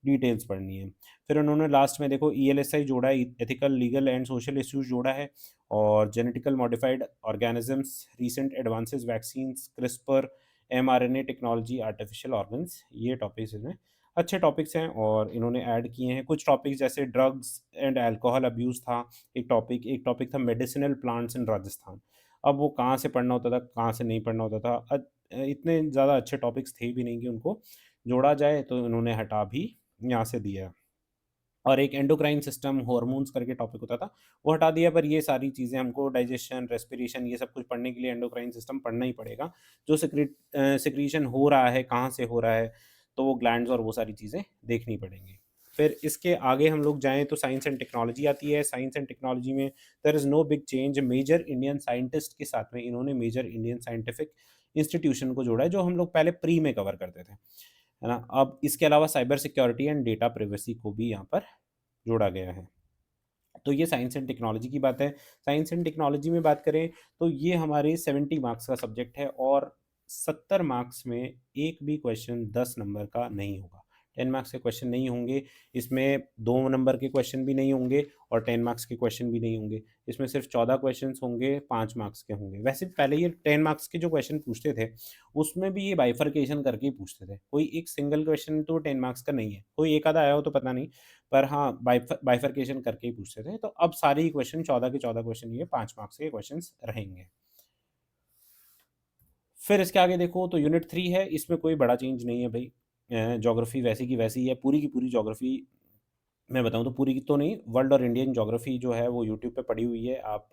डिटेल्स पढ़नी है। फिर उन्होंने लास्ट में देखो ईएलएसआई जोड़ा है, ethical, legal and social issues जोड़ा है। और genetical modified organisms, recent advances, vaccines, CRISPR, mRNA technology, artificial organs, ये टॉपिक्स इसमें अच्छे टॉपिक्स हैं और इन्होंने ऐड किए हैं। कुछ टॉपिक्स जैसे ड्रग्स एंड अल्कोहल अब्यूज़ था एक टॉपिक था मेडिसिनल प्लांट्स इन राजस्थान। अब वो कहाँ से पढ़ना होता था, कहाँ से नहीं पढ़ना होता था। इतने ज़्यादा अच्छे टॉपिक्स थे भी नहीं कि उनको जोड़ा जाए, तो इन्होंने हटा भी यहाँ से दिया है। और एक एंडोक्राइन सिस्टम, हार्मोन्स करके टॉपिक होता था, वो हटा दिया। पर ये सारी चीज़ें हमको डाइजेशन, रेस्पिरेशन, ये सब कुछ पढ़ने के लिए एंडोक्राइन सिस्टम पढ़ना ही पड़ेगा। जो सिक्रीशन हो रहा है, कहाँ से हो रहा है, तो वो ग्लैंड्स और वो सारी चीज़ें देखनी पड़ेंगी। फिर इसके आगे हम लोग जाएँ तो साइंस एंड टेक्नोलॉजी आती है। साइंस एंड टेक्नोलॉजी में there is no big change. Major Indian scientist के साथ में इन्होंने मेजर इंडियन साइंटिफिक इंस्टीट्यूशन को जोड़ा है, जो हम लोग पहले प्री में कवर करते थे, है ना? अब इसके अलावा cyber security and data privacy को भी यहाँ पर जोड़ा गया है। तो ये साइंस एंड टेक्नोलॉजी की बात है। साइंस एंड टेक्नोलॉजी में बात करें तो ये हमारे 70 मार्क्स का सब्जेक्ट है और 70 मार्क्स में एक भी क्वेश्चन 10 नंबर का नहीं होगा। 10 मार्क्स के क्वेश्चन नहीं होंगे, इसमें 2 नंबर के क्वेश्चन भी नहीं होंगे और 10 मार्क्स के क्वेश्चन भी नहीं होंगे। इसमें सिर्फ 14 क्वेश्चन्स होंगे, 5 मार्क्स के होंगे। वैसे पहले ये 10 मार्क्स के जो क्वेश्चन पूछते थे, उसमें भी ये बाइफरकेशन करके ही पूछते थे। कोई एक सिंगल क्वेश्चन तो 10 मार्क्स का नहीं है। कोई एक आधा आया हो तो पता नहीं, पर हाँ, बाइफरकेशन करके ही पूछते थे। तो अब सारे ही क्वेश्चन, 14 के 14 क्वेश्चन, ये 5 मार्क्स के क्वेश्चंस रहेंगे। फिर इसके आगे देखो तो यूनिट 3 है, इसमें कोई बड़ा चेंज नहीं है भई। ज्योग्राफी वैसी की वैसी ही है, पूरी की पूरी ज्योग्राफी मैं बताऊँ तो पूरी की तो नहीं, वर्ल्ड और इंडियन ज्योग्राफी जो है वो यूट्यूब पे पड़ी हुई है। आप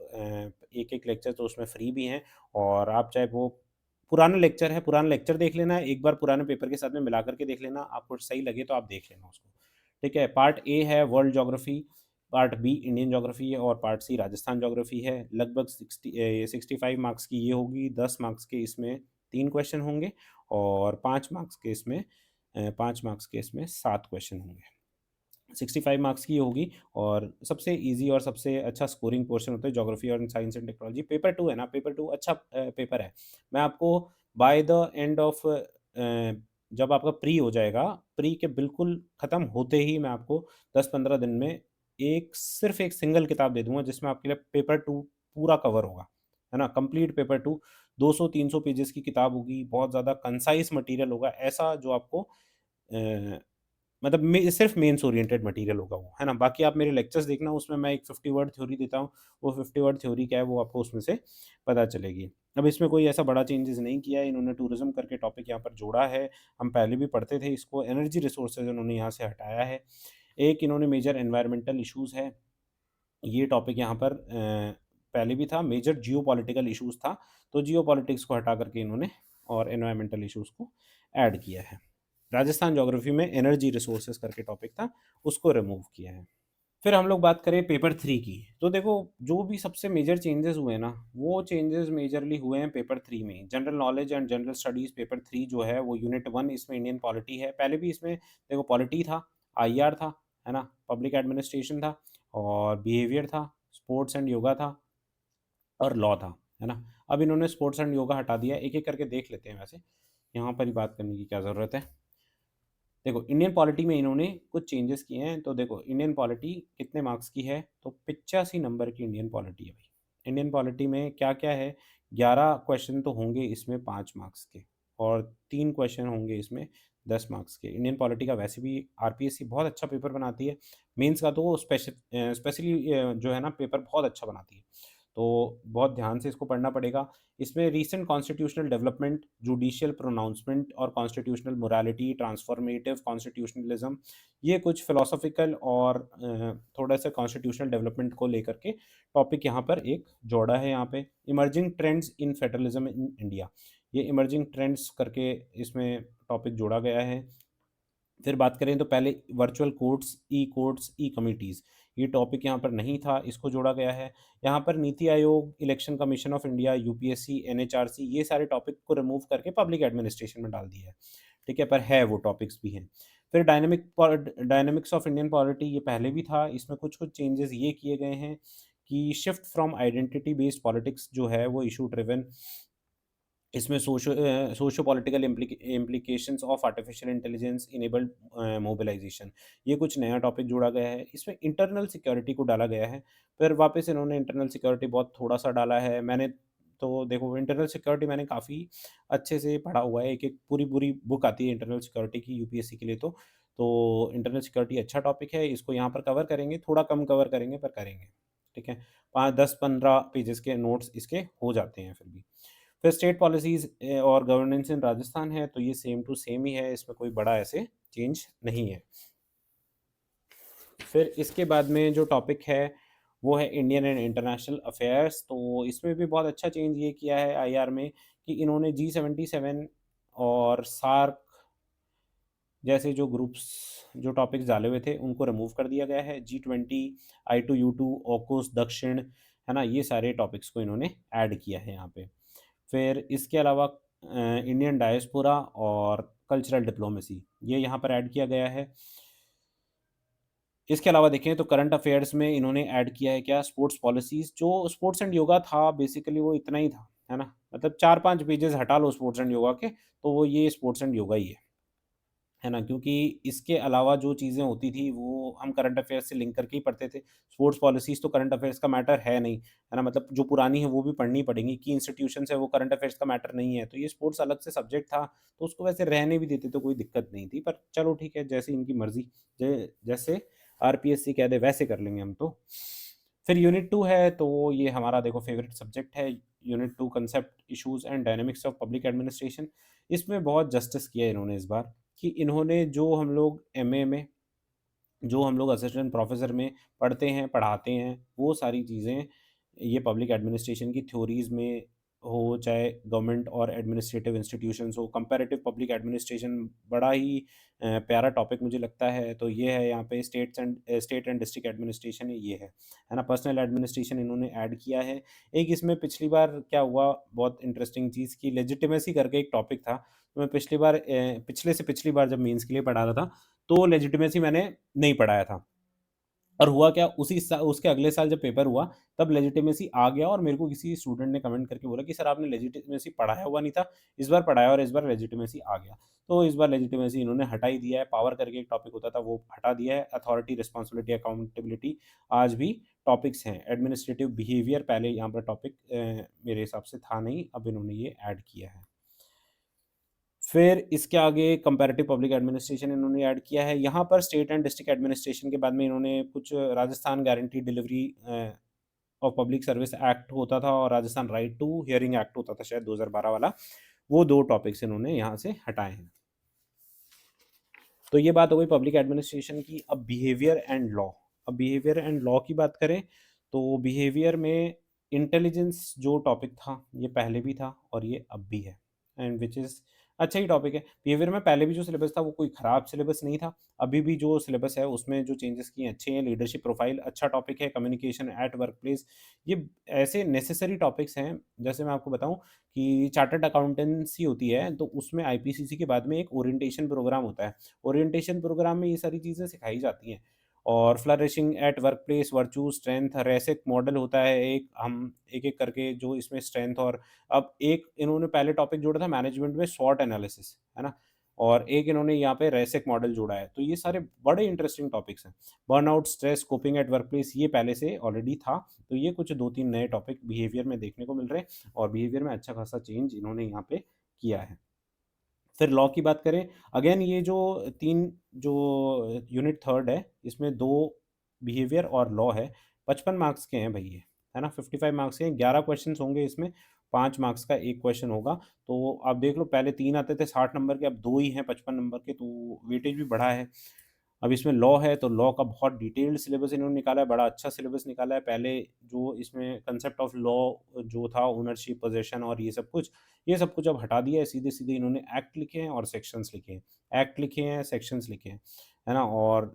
एक-एक लेक्चर तो उसमें फ्री भी हैं और आप चाहे वो पुराना लेक्चर देख लेना, एक बार पुराने पेपर के साथ में मिला कर के देख लेना, आपको सही लगे तो आप देख लेना उसको। ठीक है? पार्ट ए है world geography, part B Indian geography है और पार्ट सी राजस्थान ज्योग्राफी है। लगभग 65 मार्क्स की ये होगी, 10 मार्क्स के इसमें 3 क्वेश्चन होंगे और 5 मार्क्स के इसमें 7 क्वेश्चन होंगे। 65 मार्क्स की होगी और सबसे ईज़ी और सबसे अच्छा स्कोरिंग पोर्शन होता है ज्योग्राफी और साइंस एंड टेक्नोलॉजी। पेपर 2 है ना, पेपर 2 अच्छा पेपर है। मैं आपको बाय द एंड ऑफ जब आपका प्री हो जाएगा, प्री के बिल्कुल ख़त्म होते ही मैं आपको 10-15 दिन में सिर्फ़ एक सिंगल किताब दे दूँगा जिसमें आपके लिए पेपर 2 पूरा कवर होगा, है ना? कंप्लीट पेपर 2 200-300 पेजेज़ की किताब होगी, बहुत ज़्यादा कंसाइज़ मटीरियल होगा, ऐसा जो आपको अ मतलब मे सिर्फ़ मेंस ओरिएंटेड मटीरियल होगा वो, है ना? बाकी आप मेरे लेक्चर्स देखना, उसमें मैं एक 50 वर्ड थ्योरी देता हूँ, वो 50 वर्ड थ्योरी क्या है वो आपको उसमें से पता चलेगी। अब इसमें कोई ऐसा बड़ा चेंजेज़ नहीं किया है, इन्होंने टूरिज़्म करके टॉपिक यहाँ पर जोड़ा है, हम पहले भी पढ़ते थे इसको, एनर्जी रिसोर्सेज़ इन्होंने यहाँ से हटाया है। एक इन्होंने मेजर एनवायरमेंटल इश्यूज़ है, ये टॉपिक यहाँ पर पहले भी था, मेजर जियोपॉलिटिकल इश्यूज़ था, तो जियोपॉलिटिक्स को हटा कर के इन्होंने और एनवायरमेंटल इश्यूज़ को ऐड किया है। राजस्थान ज्योग्राफी में एनर्जी रिसोर्सेज करके टॉपिक था, उसको रिमूव किया है। फिर हम लोग बात करें पेपर 3 की, तो देखो जो भी सबसे मेजर चेंजेस हुए ना, वो चेंजेस मेजरली हुए हैं पेपर 3 में। General knowledge and general studies paper 3 जो है वो यूनिट 1 इसमें इंडियन पॉलिटी है। पहले भी इसमें देखो पॉलिटी था, आईआर था, है ना? पब्लिक एडमिनिस्ट्रेशन था और बिहेवियर था, स्पोर्ट्स एंड योगा था और लॉ था, है ना? अब इन्होंने स्पोर्ट्स एंड योगा हटा दिया है, एक-एक करके देख लेते हैं वैसे, यहाँ पर ही बात करने की क्या ज़रूरत है। देखो इंडियन पॉलिटी में इन्होंने कुछ चेंजेस किए हैं, तो देखो इंडियन पॉलिटी कितने मार्क्स की है, तो 85 नंबर की इंडियन पॉलिटी है भाई। इंडियन पॉलिटी में क्या-क्या है, 11 क्वेश्चन तो होंगे इसमें 5 मार्क्स के और 3 क्वेश्चन होंगे इसमें 10 मार्क्स के। इंडियन पॉलिटी का वैसे भी आरपीएससी बहुत अच्छा पेपर बनाती है, मेंस का तो वो स्पेशली जो है ना पेपर बहुत अच्छा बनाती है। तो बहुत ध्यान से इसको पढ़ना पड़ेगा। इसमें recent constitutional development, judicial pronouncement और कॉन्स्टिट्यूशनल मोरालिटी, ट्रांसफॉर्मेटिव कॉन्स्टिट्यूशनलिज्म, ये कुछ फिलॉसॉफिकल और थोड़ा-सा कॉन्स्टिट्यूशनल डेवलपमेंट को लेकर के टॉपिक यहाँ पर एक जोड़ा है यहाँ पे। Emerging trends in federalism in India, ये इमर्जिंग ट्रेंड्स करके इसमें टॉपिक जोड़ा गया है। फिर बात करें तो पहले वर्चुअल कोर्ट्स, ई कमिटीज़, ये टॉपिक यहाँ पर नहीं था, इसको जोड़ा गया है। यहाँ पर NITI Aayog, election commission of India, UPSC, NHRC, ये सारे टॉपिक को रिमूव करके पब्लिक एडमिनिस्ट्रेशन में डाल दिया है। ठीक है, पर है वो टॉपिक्स भी हैं। फिर डायनामिक्स ऑफ इंडियन पॉलिटी, ये पहले भी था, इसमें कुछ-कुछ चेंजेस ये किए गए हैं कि shift from identity based politics जो है वो इश्यू ड्रिवन, इसमें socio political implications of artificial intelligence enabled mobilisation, ये कुछ नया टॉपिक जोड़ा गया है। इसमें इंटरनल सिक्योरिटी को डाला गया है, फिर वापस इन्होंने इंटरनल सिक्योरिटी बहुत थोड़ा-सा डाला है। मैंने तो देखो इंटरनल सिक्योरिटी मैंने काफ़ी अच्छे से पढ़ा हुआ है, एक-एक पूरी-पूरी बुक आती है इंटरनल सिक्योरिटी की यूपीएससी के लिए तो। तो इंटरनल सिक्योरिटी अच्छा टॉपिक है, इसको यहाँ पर कवर करेंगे, थोड़ा कम कवर करेंगे पर करेंगे, ठीक है। 5 10-15 पेजेज़ के नोट्स इसके हो जाते हैं फिर भी। फिर स्टेट पॉलिसीज़ और गवर्नेंस इन राजस्थान है, तो ये सेम टू सेम ही है, इसमें कोई बड़ा ऐसे चेंज नहीं है। फिर इसके बाद में जो टॉपिक है, वो है इंडियन एंड इंटरनेशनल अफ़ेयर्स, तो इसमें भी बहुत अच्छा चेंज ये किया है आईआर में कि इन्होंने जी77 और सार्क जैसे जो ग्रुप्स, जो टॉपिक्स डाले हुए थे, उनको रिमूव कर दिया गया है। जी20, आई2यू2, ऑकूस दक्षिण, है ना? ये सारे टॉपिक्स को इन्होंने ऐड किया है यहाँ पे। फिर इसके अलावा इंडियन डायस्पोरा और कल्चरल डिप्लोमेसी, ये यहाँ पर ऐड किया गया है। इसके अलावा देखें तो करंट अफेयर्स में इन्होंने ऐड किया है क्या, स्पोर्ट्स पॉलिसीज़, जो स्पोर्ट्स एंड योगा था बेसिकली वो इतना ही था, है ना? मतलब 4-5 पेजेज़ हटा लो स्पोर्ट्स एंड योगा के, तो वो ये स्पोर्ट्स एंड योगा ही है ना? क्योंकि इसके अलावा जो चीज़ें होती थी वो हम करंट अफ़ेयर्स से लिंक करके ही पढ़ते थे। स्पोर्ट्स पॉलिसीज़ तो करंट अफ़ेयर्स का मैटर है नहीं, है ना? मतलब जो पुरानी है वो भी पढ़नी पड़ेंगी, की इंस्टीट्यूशंस है वो करंट अफ़ेयर्स का मैटर नहीं है। तो ये स्पोर्ट्स अलग से सब्जेक्ट था, तो उसको वैसे रहने भी देते तो कोई दिक्कत नहीं थी। पर चलो ठीक है, जैसी इनकी मर्ज़ी, जैसे आरपीएससी कह दे वैसे कर लेंगे हम तो। फिर यूनिट 2 है, तो ये हमारा देखो फ़ेवरेट सब्जेक्ट है। Unit 2 concept, issues and dynamics of public administration, इसमें बहुत जस्टिस किया है इन्होंने इस बार। कि इन्होंने जो हम लोग एमए में, जो हम लोग असिस्टेंट प्रोफ़ेसर में पढ़ते हैं, पढ़ाते हैं, वो सारी चीज़ें ये पब्लिक एडमिनिस्ट्रेशन की थ्योरीज़ में हो, चाहे गवर्नमेंट और एडमिनिस्ट्रेटिव इंस्टीट्यूशंस हो, कंपैरेटिव पब्लिक एडमिनिस्ट्रेशन बड़ा ही प्यारा टॉपिक मुझे लगता है। तो ये है यहाँ पे स्टेट एंड डिस्ट्रिक्ट एडमिनिस्ट्रेशन ये है ना? पर्सनल एडमिनिस्ट्रेशन इन्होंने ऐड किया है। एक इसमें पिछली बार क्या हुआ, बहुत इंटरेस्टिंग चीज़ कि लेजिटिमेसी करके एक टॉपिक था। तो मैं पिछली बार पिछले से पिछली बार जब मेंस के लिए पढ़ा रहा था, तो लेजिटिमेसी मैंने नहीं पढ़ाया था। और हुआ क्या, उसके अगले साल जब पेपर हुआ, तब लेजिटिमेसी आ गया और मेरे को किसी स्टूडेंट ने कमेंट करके बोला कि सर आपने लेजिटिमेसी पढ़ाया हुआ नहीं था, इस बार पढ़ाया और इस बार लेजिटिमेसी आ गया। तो इस बार लेजिटिमेसी इन्होंने हटा ही दिया है, पावर करके एक टॉपिक होता था वो हटा दिया है, अथॉरिटी, रिस्पॉन्सिबिलिटी, अकाउंटेबिलिटी आज भी टॉपिक्स हैं। एडमिनिस्ट्रेटिव बिहेवियर पहले यहाँ पर टॉपिक मेरे हिसाब से था नहीं, अब इन्होंने ये ऐड किया है। फिर इसके आगे कंपैरेटिव पब्लिक एडमिनिस्ट्रेशन इन्होंने ऐड किया है। यहाँ पर स्टेट एंड डिस्ट्रिक्ट एडमिनिस्ट्रेशन के बाद में इन्होंने कुछ Rajasthan guarantee delivery of public service act होता था और Rajasthan right to hearing act होता था शायद 2012 वाला, वो 2 टॉपिक्स इन्होंने यहाँ से हटाए हैं। तो ये बात हो गई पब्लिक एडमिनिस्ट्रेशन की। अब बिहेवियर एंड लॉ, अब बिहेवियर एंड लॉ की बात करें, तो बिहेवियर में इंटेलिजेंस जो टॉपिक था, ये पहले भी था और ये अब भी है, एंड व्हिच इज़ अच्छा ही टॉपिक है। बिहेवियर में पहले भी जो सिलेबस था वो कोई खराब सिलेबस नहीं था। अभी भी जो सिलेबस है उसमें जो चेंजेस किए हैं अच्छे हैं। लीडरशिप प्रोफाइल अच्छा टॉपिक है, कम्युनिकेशन एट वर्कप्लेस, ये ऐसे नेसेसरी टॉपिक्स हैं। जैसे मैं आपको बताऊँ कि चार्टर्ड अकाउंटेंसी होती है तो उसमें आईपीसीसी के बाद में एक ओरिएंटेशन प्रोग्राम होता है। ओरिएंटेशन प्रोग्राम में ये सारी चीज़ें सिखाई जाती हैं। और flourishing at workplace, virtue, strength, रेसिक मॉडल होता है एक, हम एक-एक करके जो इसमें स्ट्रेंथ और अब एक इन्होंने पहले टॉपिक जोड़ा था मैनेजमेंट में स्वॉट एनालिसिस, है ना? और एक इन्होंने यहाँ पे रेसिक मॉडल जोड़ा है। तो ये सारे बड़े इंटरेस्टिंग टॉपिक्स हैं। Burnout, stress, coping at workplace ये पहले से ऑलरेडी था। तो ये कुछ 2-3 नए टॉपिक बिहेवियर में देखने को मिल रहे हैं और बिहेवियर में अच्छा खासा चेंज इन्होंने यहाँ पे किया है। फिर लॉ की बात करें, अगेन ये जो 3 जो यूनिट 3 है, इसमें 2 बिहेवियर और लॉ है। 55 मार्क्स के हैं भई ये, है ना? 55 मार्क्स के हैं, 11 क्वेश्चन्स होंगे इसमें, 5 मार्क्स का 1 क्वेश्चन होगा। तो आप देख लो पहले 3 आते थे 60 नंबर के, अब 2 ही हैं 55 नंबर के, तो वेटेज भी बढ़ा है। अब इसमें लॉ है, तो लॉ का बहुत डिटेल्ड सिलेबस इन्होंने निकाला है, बड़ा अच्छा सिलेबस निकाला है। पहले जो इसमें कांसेप्ट ऑफ लॉ जो था ओनरशिप, पोजेशन और ये सब कुछ अब हटा दिया है। सीधे-सीधे इन्होंने एक्ट लिखे हैं और सेक्शंस लिखे हैं। एक्ट लिखे हैं, सेक्शंस लिखे हैं, है ना? और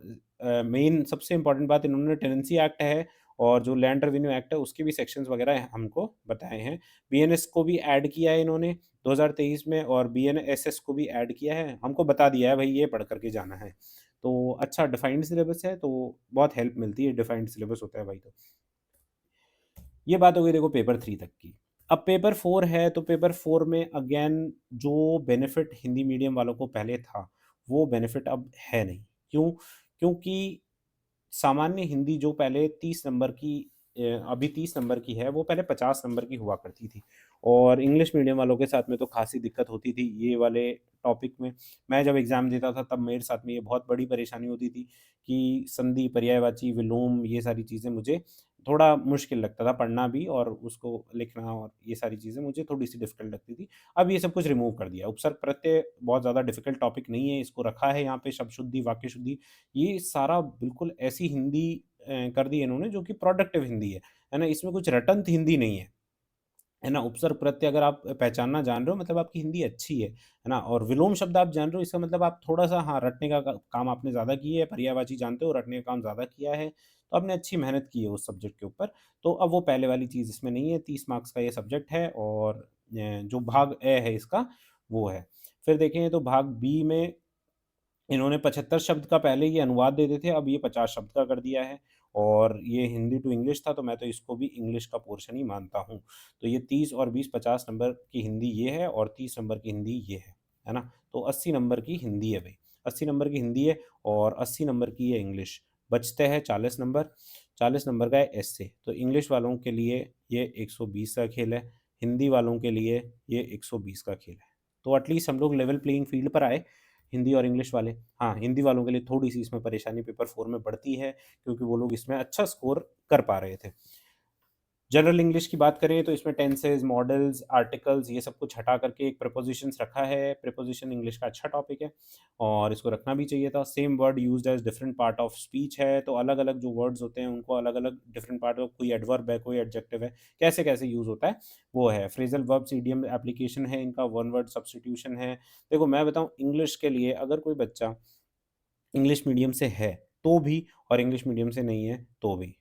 मेन सबसे इम्पोर्टेंट बात इन्होंने टेनेंसी एक्ट है और जो लैंड रेवेन्यू एक्ट है उसके भी सेक्शंस वगैरह हमको बताए हैं। बीएनएस को भी ऐड किया है इन्होंने 2023 में और बीएनएसएस को भी ऐड किया है। हमको बता दिया है भई ये पढ़ कर के जाना है। तो अच्छा डिफाइंड सिलेबस है, तो बहुत हेल्प मिलती है, डिफाइंड सिलेबस होता है भाई तो। ये बात हो गई देखो पेपर 3 तक की। अब पेपर 4 है, तो पेपर 4 में अगेन जो बेनिफिट हिंदी मीडियम वालों को पहले था, वो बेनिफिट अब है नहीं। क्यों? क्योंकि सामान्य हिंदी जो पहले 30 नंबर की अभी 30 नंबर की है, वो पहले 50 नंबर की हुआ करती थी और इंग्लिश मीडियम वालों के साथ में तो खासी दिक्कत होती थी ये वाले टॉपिक में। मैं जब एग्ज़ाम देता था तब मेरे साथ में ये बहुत बड़ी परेशानी होती थी कि संधि, पर्यायवाची, विलोम ये सारी चीज़ें मुझे थोड़ा मुश्किल लगता था पढ़ना भी और उसको लिखना और ये सारी चीज़ें मुझे थोड़ी-सी डिफ़िकल्ट लगती थी। अब ये सब कुछ रिमूव कर दिया। उपसर्ग प्रत्यय बहुत ज़्यादा डिफ़िकल्ट टॉपिक नहीं है, इसको रखा है यहाँ पे शब्द शुद्धि, वाक्य शुद्धि ये सारा बिल्कुल ऐसी हिंदी कर दी है इन्होंने जो कि प्रोडक्टिव हिंदी है ना? इसमें कुछ रटंत हिंदी नहीं है ना? उपसर्ग प्रत्यय अगर आप पहचानना जान रहे हो मतलब आपकी हिंदी अच्छी है ना? और विलोम शब्द आप जान रहे हो इसका मतलब आप थोड़ा-सा हाँ, रटने का काम आपने ज़्यादा की है, पर्यायवाची जानते हो, रटने का काम ज़्यादा किया है, तो आपने अच्छी मेहनत की है उस सब्जेक्ट के ऊपर। तो अब वो पहले वाली चीज़ इसमें नहीं है, 30 मार्क्स का ये सब्जेक्ट है और जो भाग ए है इसका, वो है। फिर देखें तो भाग बी में इन्होंने 75 शब्द का पहले ये अनुवाद देते थे, अब ये 50 शब्द का कर दिया है और ये हिंदी टू इंग्लिश था, तो मैं तो इसको भी इंग्लिश का पोर्शन ही मानता हूँ। तो ये 30 और 20 50 नंबर की हिंदी ये है और 30 नंबर की हिंदी ये है ना? तो 80 नंबर की हिंदी है भई, 80 नंबर की हिंदी है और 80 नंबर की है इंग्लिश। बचते हैं 40 नंबर, 40 नंबर का है एस्से। तो इंग्लिश वालों के लिए ये 120 का खेल है, हिंदी वालों के लिए ये 120 का खेल है। तो एटलीस्ट हम लोग लेवल प्लेइंग फील्ड पर आए। हिंदी और इंग्लिश वाले। हाँ, हिंदी वालों के लिए थोड़ी-सी इसमें परेशानी पेपर 4 में बढ़ती है, क्योंकि वो लोग इसमें अच्छा स्कोर कर पा रहे थे। जनरल इंग्लिश की बात करें तो इसमें टेंसेस, मॉडल्स, आर्टिकल्स ये सब कुछ हटा करके एक प्रीपोज़िशंस रखा है। प्रीपोज़िशन इंग्लिश का अच्छा टॉपिक है और इसको रखना भी चाहिए था। Same word used as different part of speech है, तो अलग-अलग जो वर्ड्स होते हैं उनको अलग-अलग डिफरेंट पार्ट ऑफ कोई एडवर्ब है, कोई एडजेक्टिव है, कैसे-कैसे यूज़ होता है, वो है। फ्रेज़ल वर्ब्स, इडियम एप्लीकेशन है इनका, वन वर्ड सब्स्टिट्यूशन है। देखो मैं बताऊँ इंग्लिश के लिए अगर कोई बच्चा इंग्लिश मीडियम से है, तो भी और इंग्लिश मीडियम से नहीं है, तो भी।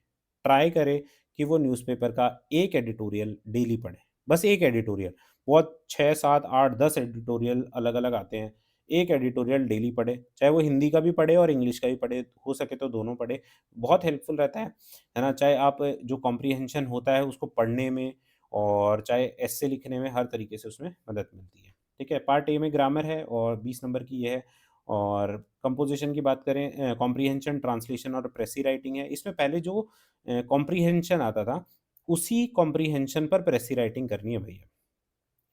ट्राई करे कि वो न्यूज़पेपर का एक एडिटोरियल डेली पढ़े। बस एक एडिटोरियल, बहुत 6, 7, 8, 10 एडिटोरियल अलग-अलग आते हैं। एक एडिटोरियल डेली पढ़े, चाहे वो हिंदी का भी पढ़े और इंग्लिश का भी पढ़े, हो सके तो दोनों पढ़े। बहुत हेल्पफुल रहता है ना? चाहे आप जो कॉम्प्रिहेंशन होता है उसको पढ़ने में और चाहे एस्से लिखने में, हर तरीके से उसमें मदद मिलती है। ठीक है? पार्ट ए में ग्रामर है और 20 नंबर की ये है। और कंपोज़िशन की बात करें कॉम्प्रिहेंशन, ट्रांसलेशन और प्रेसी राइटिंग है। इसमें पहले जो कॉम्प्रिहेंशन आता था, उसी कॉम्प्रिहेंशन पर प्रेसी राइटिंग करनी है भैया,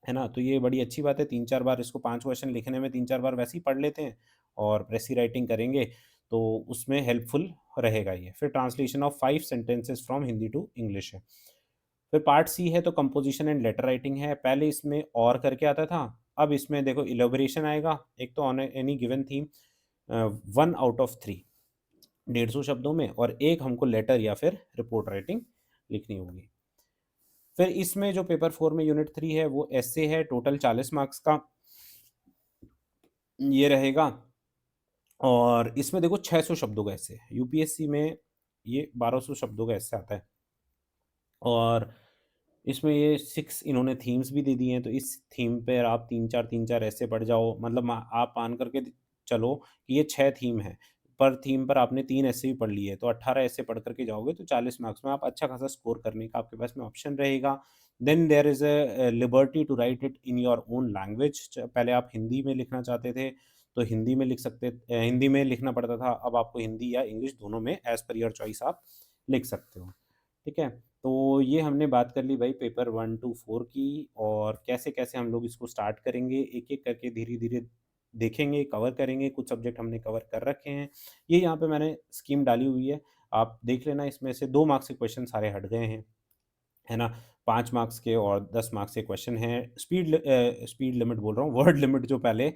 है ना? तो ये बड़ी अच्छी बात है, 3-4 बार इसको 5 क्वेश्चन लिखने में 3-4 बार वैसे ही पढ़ लेते हैं और प्रेसी राइटिंग करेंगे, तो उसमें हेल्पफुल रहेगा ये। फिर translation of 5 sentences from Hindi to English है। फिर पार्ट सी है तो कंपोज़िशन एंड लेटर राइटिंग है। पहले इसमें और करके आता था, अब इसमें देखो इलैबोरेशन आएगा। एक तो on any given theme 1 out of 3 150 शब्दों में और एक हमको लेटर या फिर रिपोर्ट राइटिंग लिखनी होगी। फिर इसमें जो पेपर 4 में यूनिट 3 है वो एस्से है, टोटल 40 मार्क्स का। ये रहेगा और इसमें देखो 600 शब्दों का एस्से है। यूपीएससी में ये 1200 शब्दों का एस्से आता है और इसमें ये 6 इन्होंने थीम्स भी दे दी हैं, तो इस थीम पे आप 3-4 ऐसे पढ़ जाओ मतलब आप मान करके चलो कि ये 6 थीम हैं। पर थीम पर आपने 3 ऐसे भी पढ़ लिए, तो 18 ऐसे पढ़ कर के जाओगे तो 40 मार्क्स में आप अच्छा खासा स्कोर करने का आपके पास में ऑप्शन रहेगा। Then there is a liberty to write it in your own language च पहले आप हिंदी में लिखना चाहते थे, तो हिंदी में लिख हिंदी में लिखना पड़ता था, अब आपको हिंदी या इंग्लिश दोनों में एज़ पर योर चॉइस आप लिख सकते हो। ठीक है? तो ये हमने बात कर ली भाई पेपर 1 टू 4 की और कैसे-कैसे हम लोग इसको स्टार्ट करेंगे, एक-एक करके धीरे-धीरे देखेंगे, कवर करेंगे, कुछ सब्जेक्ट हमने कवर कर रखे हैं। ये यहाँ पे मैंने स्कीम डाली हुई है, आप देख लेना इसमें से 2 मार्क्स के क्वेश्चन सारे हट गए हैं, है ना? 5 मार्क्स के और 10 मार्क्स के क्वेश्चन हैं। स्पीड लिमिट बोल रहा हूँ, वर्ड लिमिट जो पहले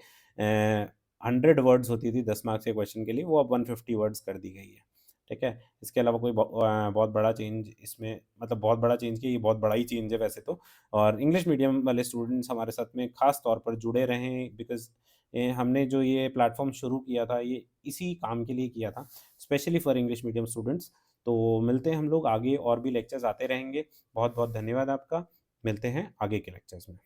100 वर्ड्स होती थी 10 मार्क्स के क्वेश्चन के लिए, वो अब 150 वर्ड्स कर दी गई है। ठीक है? इसके अलावा कोई बहुत बड़ा चेंज इसमें मतलब बहुत बड़ा चेंज क्या ये बहुत बड़ा ही चेंज है वैसे तो और इंग्लिश मीडियम वाले स्टूडेंट्स हमारे साथ में ख़ास तौर पर जुड़े रहें बिकॉज़ हमने जो ये प्लेटफ़ॉर्म शुरू किया था ये इसी काम के लिए किया था, specially for English medium students. तो मिलते हैं हम लोग आगे और भी लेक्चर्स आते रहेंगे। बहुत-बहुत धन्यवाद आपका। मिलते हैं आगे के लेक्चर्स में।